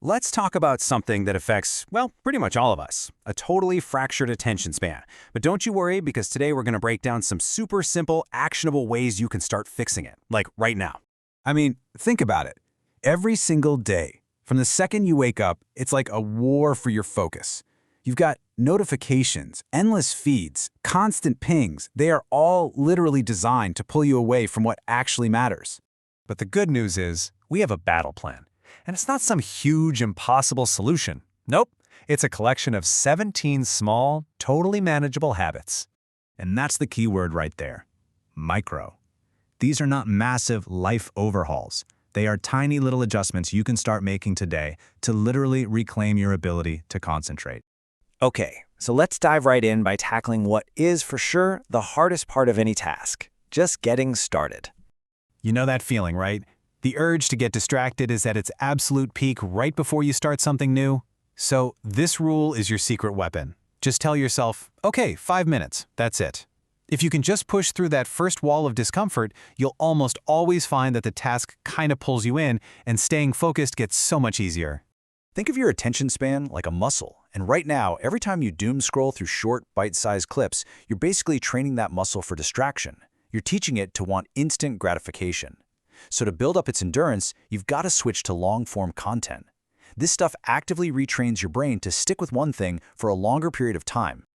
Let's talk about something that affects, well, pretty much all of us, a totally fractured attention span. But don't you worry, because today we're going to break down some super simple, actionable ways you can start fixing it, like right now. I mean, think about it. Every single day, from the second you wake up, it's like a war for your focus. You've got notifications, endless feeds, constant pings. They are all literally designed to pull you away from what actually matters. But the good news is, we have a battle plan. And it's not some huge, impossible solution. Nope, it's a collection of 17 small, totally manageable habits. And that's the key word right there. Micro. These are not massive life overhauls. They are tiny little adjustments you can start making today to literally reclaim your ability to concentrate. Okay, so let's dive right in by tackling what is, for sure, the hardest part of any task. Just getting started. You know that feeling, right? The urge to get distracted is at its absolute peak right before you start something new. So this rule is your secret weapon. Just tell yourself, okay, 5 minutes, that's it. If you can just push through that first wall of discomfort, you'll almost always find that the task kind of pulls you in, and staying focused gets so much easier. Think of your attention span like a muscle, and right now, every time you doom scroll through short, bite-sized clips, you're basically training that muscle for distraction. You're teaching it to want instant gratification. So to build up its endurance, you've got to switch to long-form content. This stuff actively retrains your brain to stick with one thing for a longer period of time.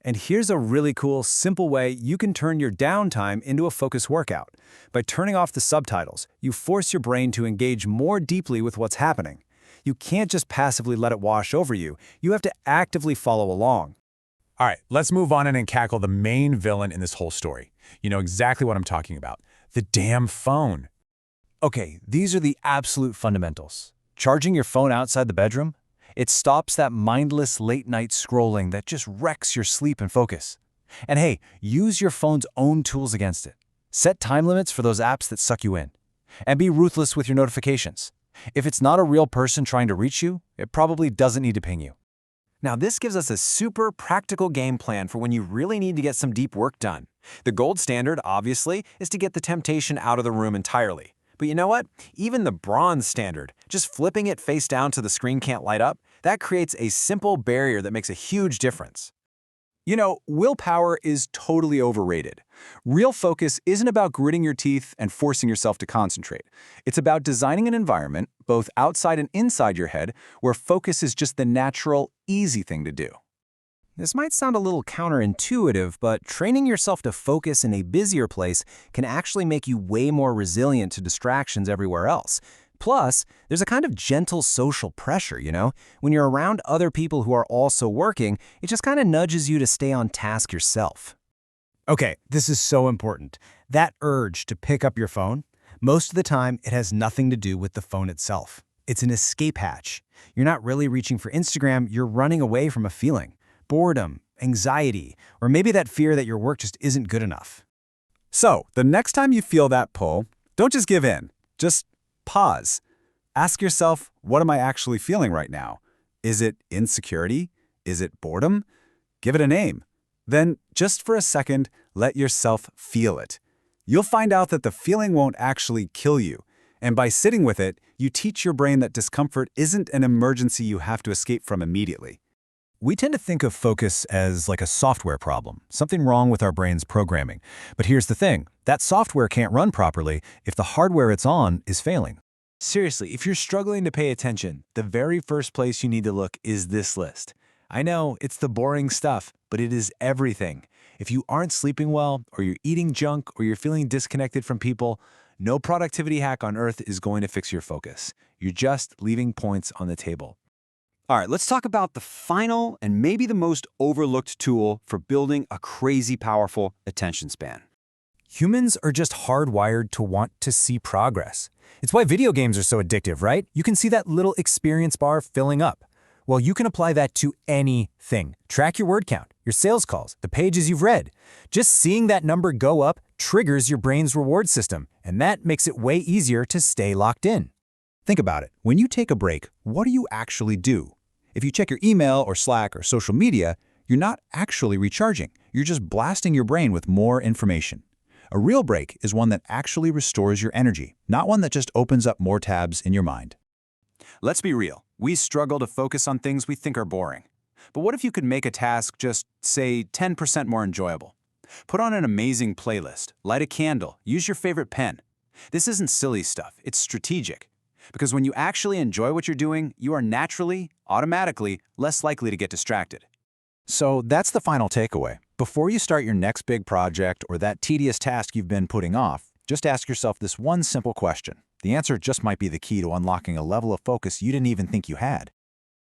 And here's a really cool, simple way you can turn your downtime into a focus workout. By turning off the subtitles, you force your brain to engage more deeply with what's happening. You can't just passively let it wash over you. You have to actively follow along. All right, let's move on and cackle the main villain in this whole story. You know exactly what I'm talking about. The damn phone. Okay, these are the absolute fundamentals. Charging your phone outside the bedroom? It stops that mindless late-night scrolling that just wrecks your sleep and focus. And hey, use your phone's own tools against it. Set time limits for those apps that suck you in. And be ruthless with your notifications. If it's not a real person trying to reach you, it probably doesn't need to ping you. Now, this gives us a super practical game plan for when you really need to get some deep work done. The gold standard, obviously, is to get the temptation out of the room entirely. But you know what? Even the bronze standard, just flipping it face down so the screen can't light up, that creates a simple barrier that makes a huge difference. You know, willpower is totally overrated. Real focus isn't about gritting your teeth and forcing yourself to concentrate. It's about designing an environment, both outside and inside your head, where focus is just the natural, easy thing to do. This might sound a little counterintuitive, but training yourself to focus in a busier place can actually make you way more resilient to distractions everywhere else. Plus, there's a kind of gentle social pressure, you know? When you're around other people who are also working, it just kind of nudges you to stay on task yourself. Okay, this is so important. That urge to pick up your phone, most of the time it has nothing to do with the phone itself. It's an escape hatch. You're not really reaching for Instagram, you're running away from a feeling. Boredom, anxiety, or maybe that fear that your work just isn't good enough. So, the next time you feel that pull, don't just give in. Just pause. Ask yourself, what am I actually feeling right now? Is it insecurity? Is it boredom? Give it a name. Then, just for a second, let yourself feel it. You'll find out that the feeling won't actually kill you. And by sitting with it, you teach your brain that discomfort isn't an emergency you have to escape from immediately. We tend to think of focus as like a software problem, something wrong with our brain's programming. But here's the thing, that software can't run properly if the hardware it's on is failing. Seriously, if you're struggling to pay attention, the very first place you need to look is this list. I know, it's the boring stuff, but it is everything. If you aren't sleeping well, or you're eating junk, or you're feeling disconnected from people, no productivity hack on earth is going to fix your focus. You're just leaving points on the table. All right, let's talk about the final and maybe the most overlooked tool for building a crazy powerful attention span. Humans are just hardwired to want to see progress. It's why video games are so addictive, right? You can see that little experience bar filling up. Well, you can apply that to anything. Track your word count, your sales calls, the pages you've read. Just seeing that number go up triggers your brain's reward system, and that makes it way easier to stay locked in. Think about it. When you take a break, what do you actually do? If you check your email or Slack or social media, you're not actually recharging. You're just blasting your brain with more information. A real break is one that actually restores your energy, not one that just opens up more tabs in your mind. Let's be real. We struggle to focus on things we think are boring. But what if you could make a task just, say, 10% more enjoyable? Put on an amazing playlist, light a candle, use your favorite pen. This isn't silly stuff, it's strategic. Because when you actually enjoy what you're doing, you are naturally, automatically, less likely to get distracted. So that's the final takeaway. Before you start your next big project or that tedious task you've been putting off, just ask yourself this one simple question. The answer just might be the key to unlocking a level of focus you didn't even think you had.